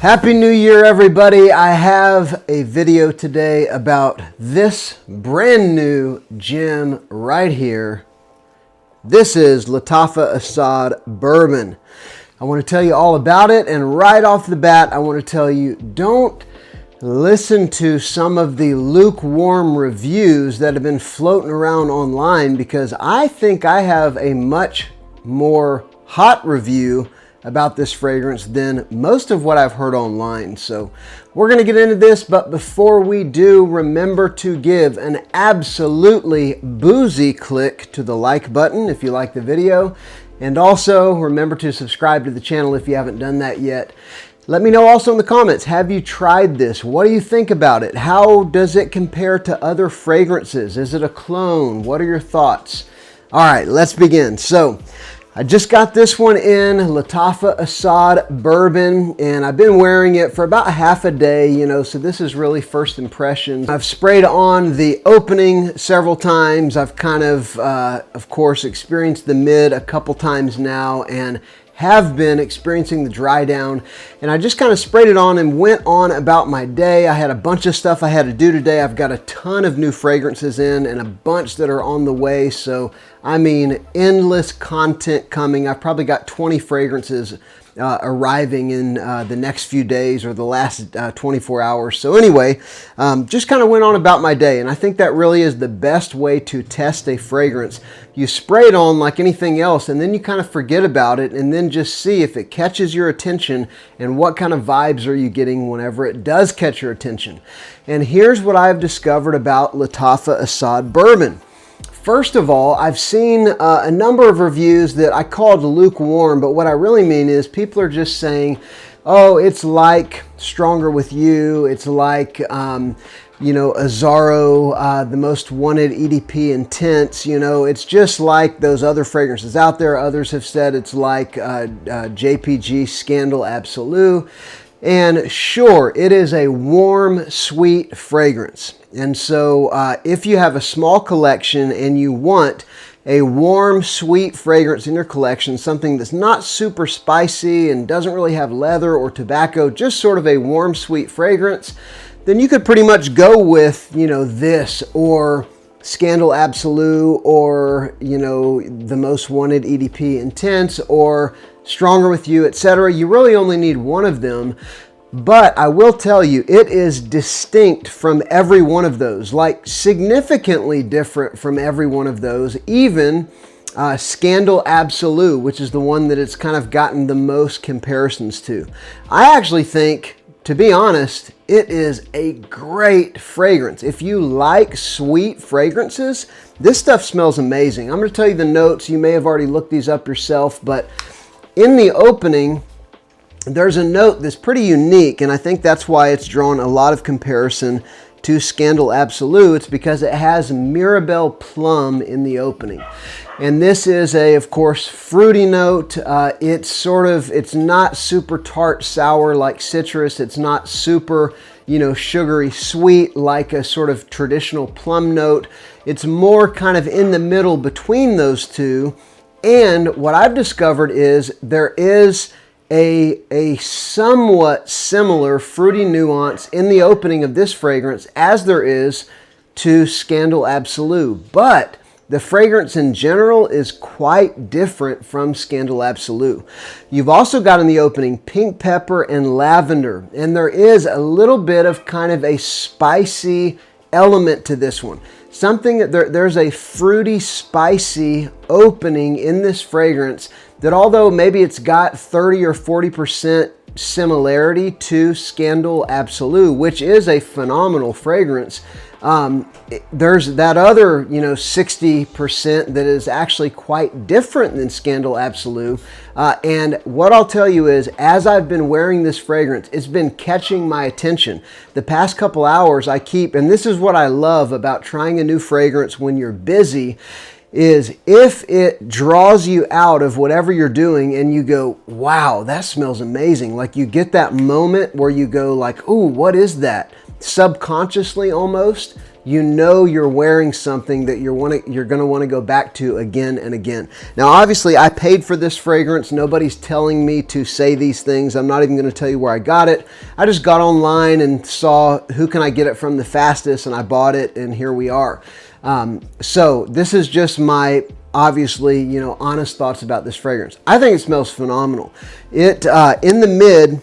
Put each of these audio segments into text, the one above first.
Happy New Year, everybody. I have a video today about this brand new gem right here. This is LATTAFA ASAD Bourbon. I want to tell you all about it, and right off the bat, I want to tell you, don't listen to some of the lukewarm reviews that have been floating around online, because I think I have a much more hot review about this fragrance than most of what I've heard online. So we're going to get into this, but before we do, remember to give an absolutely boozy click to the like button if you like the video, and also remember to subscribe to the channel if you haven't done that yet. Let me know also in the comments, have you tried this? What do you think about it? How does it compare to other fragrances? Is it a clone? What are your thoughts? All right, let's begin. So I just got this one in, LATTAFA ASAD Bourbon, and I've been wearing it for about half a day, so this is really first impressions. I've sprayed on the opening several times. I've kind of course, experienced the mid a couple times now, and have been experiencing the dry down, and I just kind of sprayed it on and went on about my day. I had a bunch of stuff I had to do today. I've got a ton of new fragrances in and a bunch that are on the way, so I mean endless content coming. I've probably got 20 fragrances arriving in the next few days or the last 24 hours. So anyway, just kind of went on about my day, and I think that really is the best way to test a fragrance. You spray it on like anything else, and then you kind of forget about it, and then just see if it catches your attention and what kind of vibes are you getting whenever it does catch your attention. And here's what I've discovered about LATTAFA ASAD Bourbon. First of all, I've seen a number of reviews that I called lukewarm, but what I really mean is people are just saying, oh, it's like Stronger With You, it's like, Azzaro, the Most Wanted EDP Intense, it's just like those other fragrances out there. Others have said it's like JPG Scandal Absolute. And sure, it is a warm, sweet fragrance. And so if you have a small collection and you want a warm, sweet fragrance in your collection, something that's not super spicy and doesn't really have leather or tobacco, just sort of a warm, sweet fragrance, then you could pretty much go with, this or Scandal Absolute, or, the Most Wanted EDP Intense, or Stronger With You, etc. You really only need one of them. But I will tell you, it is distinct from every one of those, like significantly different from every one of those, even Scandal Absolute, which is the one that it's kind of gotten the most comparisons to. I actually think, to be honest, it is a great fragrance. If you like sweet fragrances, this stuff smells amazing. I'm going to tell you the notes. You may have already looked these up yourself, but in the opening, there's a note that's pretty unique, and I think that's why it's drawn a lot of comparison to Scandal Absolute. It's because it has Mirabelle Plum in the opening. And this is of course, fruity note. It's not super tart sour like citrus. It's not super, sugary sweet like a sort of traditional plum note. It's more kind of in the middle between those two. And what I've discovered is there is a somewhat similar fruity nuance in the opening of this fragrance as there is to Scandal Absolute. But the fragrance in general is quite different from Scandal Absolute. You've also got in the opening pink pepper and lavender, and there is a little bit of kind of a spicy element to this one. There's a fruity, spicy opening in this fragrance that, although maybe it's got 30 or 40% similarity to Scandal Absolute, which is a phenomenal fragrance, there's that other 60% that is actually quite different than Scandal Absolute. And what I'll tell you is, as I've been wearing this fragrance, it's been catching my attention. The past couple hours and this is what I love about trying a new fragrance when you're busy, is if it draws you out of whatever you're doing and you go, wow, that smells amazing. Like you get that moment where you go like, ooh, what is that? Subconsciously almost, you know you're wearing something that you're going to want to go back to again and again. Now, obviously, I paid for this fragrance. Nobody's telling me to say these things. I'm not even going to tell you where I got it. I just got online and saw who can I get it from the fastest, and I bought it, and here we are. So this is just my, obviously, you know, honest thoughts about this fragrance. I think it smells phenomenal. It in the mid,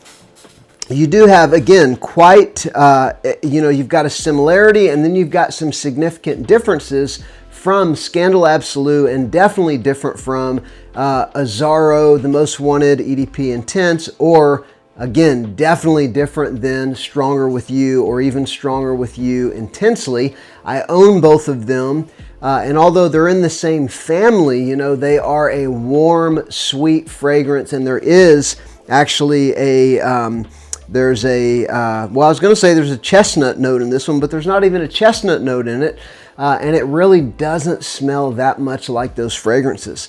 you do have, again, quite, you know, you've got a similarity, and then you've got some significant differences from Scandal Absolute, and definitely different from Azzaro, the Most Wanted EDP Intense, or again, definitely different than Stronger With You, or even Stronger With You Intensely. I own both of them. And although they're in the same family, you know, they are a warm, sweet fragrance. And there is actually a, well, I was going to say there's a chestnut note in this one, but there's not even a chestnut note in it. And it really doesn't smell that much like those fragrances.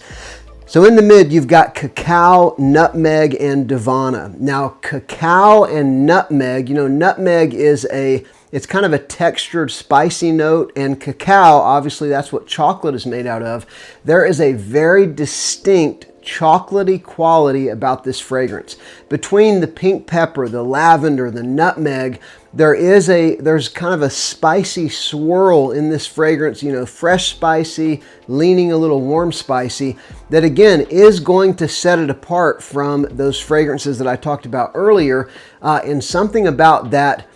So in the mid, you've got cacao, nutmeg, and Divana. Now, cacao and nutmeg, you know, nutmeg is it's kind of a textured, spicy note, and cacao, obviously that's what chocolate is made out of. There is a very distinct chocolatey quality about this fragrance. Between the pink pepper, the lavender, the nutmeg, there's kind of a spicy swirl in this fragrance, you know, fresh spicy, leaning a little warm spicy, that again is going to set it apart from those fragrances that I talked about earlier, and something about that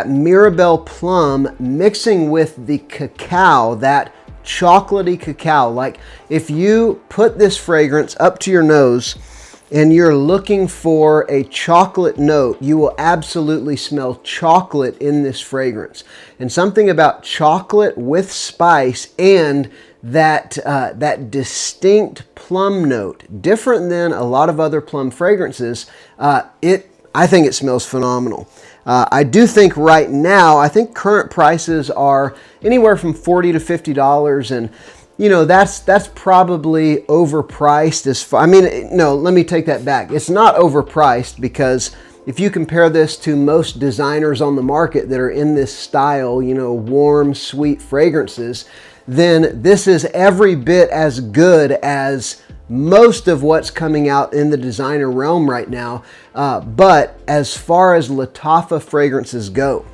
Mirabelle plum mixing with the cacao, that chocolatey cacao. Like if you put this fragrance up to your nose and you're looking for a chocolate note, you will absolutely smell chocolate in this fragrance. And something about chocolate with spice and that distinct plum note, different than a lot of other plum fragrances, I think it smells phenomenal. I do think right now, I think current prices are anywhere from $40 to $50, and you know, that's probably overpriced. I mean, no, let me take that back. It's not overpriced, because if you compare this to most designers on the market that are in this style, you know, warm, sweet fragrances, then this is every bit as good as most of what's coming out in the designer realm right now. But as far as LATTAFA fragrances go,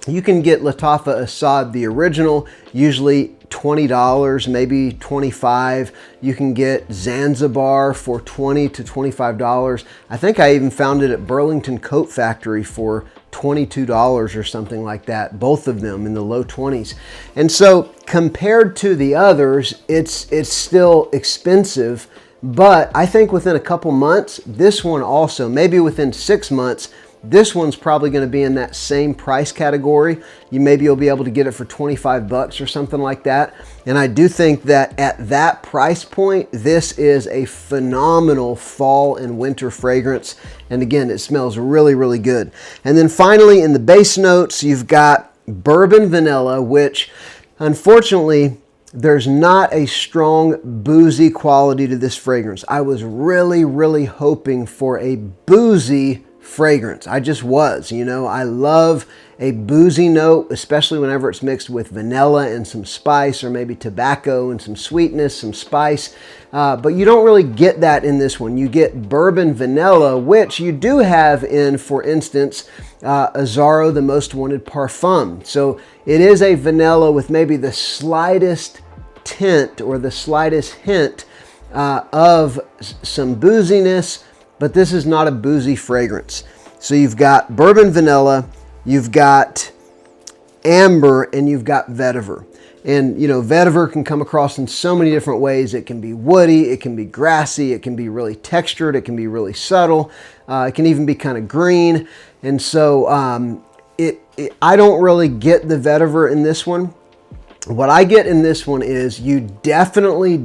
you can get LATTAFA ASAD, the original, usually $20, maybe $25. You can get Zanzibar for $20 to $25. I think I even found it at Burlington Coat Factory for $22 or something like that, both of them in the low 20s. And so compared to the others, it's still expensive, but I think within a couple months, this one also, maybe within 6 months, this one's probably going to be in that same price category. Maybe you'll be able to get it for 25 bucks or something like that. And I do think that at that price point, this is a phenomenal fall and winter fragrance. And again, it smells really, really good. And then finally, in the base notes, you've got bourbon vanilla, which unfortunately, there's not a strong boozy quality to this fragrance. I was really, really hoping for a boozy fragrance. I just was, you know, I love a boozy note, especially whenever it's mixed with vanilla and some spice, or maybe tobacco and some sweetness, some spice. But you don't really get that in this one. You get bourbon vanilla, which you do have in, for instance, Azzaro, the Most Wanted Parfum. So it is a vanilla with maybe the slightest tint or the slightest hint of some booziness, but this is not a boozy fragrance. So you've got bourbon vanilla, you've got amber, and you've got vetiver. And you know, vetiver can come across in so many different ways. It can be woody, it can be grassy, it can be really textured, it can be really subtle, it can even be kind of green. And so I don't really get the vetiver in this one. What I get in this one is you definitely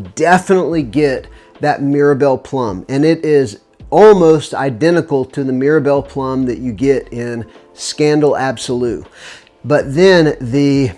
get that Mirabelle plum, and it is almost identical to the Mirabelle plum that you get in Scandal Absolute. But then the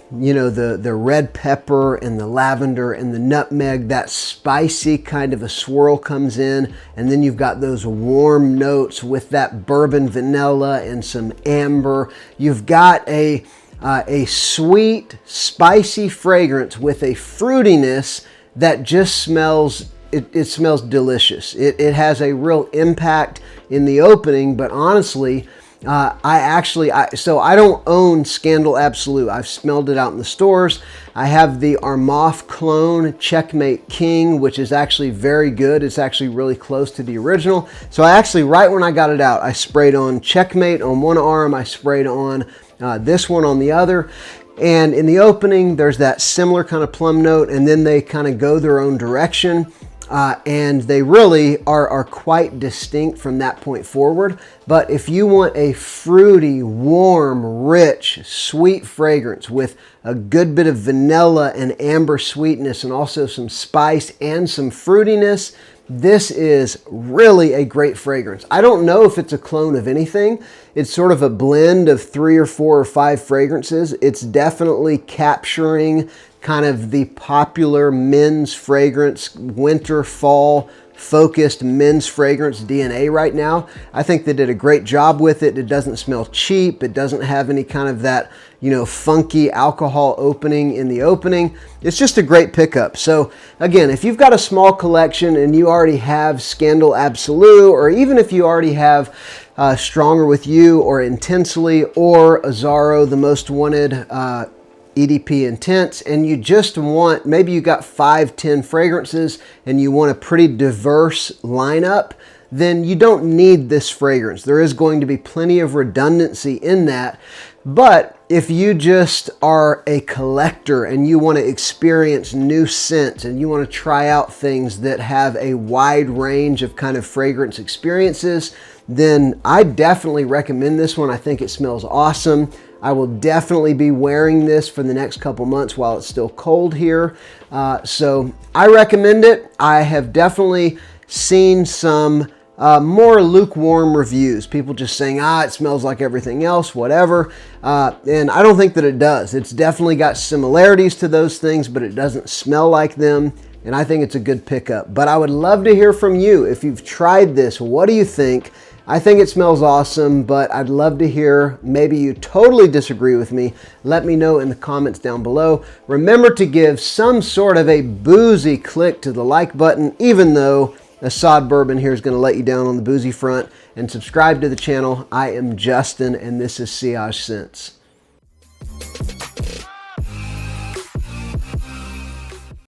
red pepper and the lavender and the nutmeg, that spicy kind of a swirl comes in, and then you've got those warm notes with that bourbon vanilla and some amber. You've got a a sweet, spicy fragrance with a fruitiness that just smells, it smells delicious. It has a real impact in the opening, but honestly, so I don't own Scandal Absolute. I've smelled it out in the stores. I have the Armaf clone Checkmate King, which is actually very good. It's actually really close to the original. So I actually, right when I got it out, I sprayed on Checkmate on one arm. I sprayed on this one on the other. And in the opening, there's that similar kind of plum note, and then they kind of go their own direction. And they really are quite distinct from that point forward. But if you want a fruity, warm, rich, sweet fragrance with a good bit of vanilla and amber sweetness and also some spice and some fruitiness, this is really a great fragrance. I don't know if it's a clone of anything. It's sort of a blend of 3 or 4 or 5 fragrances. It's definitely capturing kind of the popular men's fragrance, winter, fall focused men's fragrance DNA right now. I think they did a great job with it. It doesn't smell cheap. It doesn't have any kind of that, funky alcohol opening in the opening. It's just a great pickup. So again, if you've got a small collection and you already have Scandal Absolute, or even if you already have Stronger With You or Intensely or Azzaro, the Most Wanted EDP Intense, and you just want, maybe you got 5-10 fragrances and you want a pretty diverse lineup, then you don't need this fragrance. There is going to be plenty of redundancy in that. But if you just are a collector and you want to experience new scents and you want to try out things that have a wide range of kind of fragrance experiences, then I definitely recommend this one. I think it smells awesome. I will definitely be wearing this for the next couple months while it's still cold here. So I recommend it. I have definitely seen some more lukewarm reviews. People just saying, it smells like everything else, whatever. And I don't think that it does. It's definitely got similarities to those things, but it doesn't smell like them. And I think it's a good pickup. But I would love to hear from you. If you've tried this, what do you think? I think it smells awesome, but I'd love to hear, maybe you totally disagree with me. Let me know in the comments down below. Remember to give some sort of a boozy click to the like button, even though ASAD Bourbon here is going to let you down on the boozy front, and subscribe to the channel. I am Justin, and this is Sillage Scents.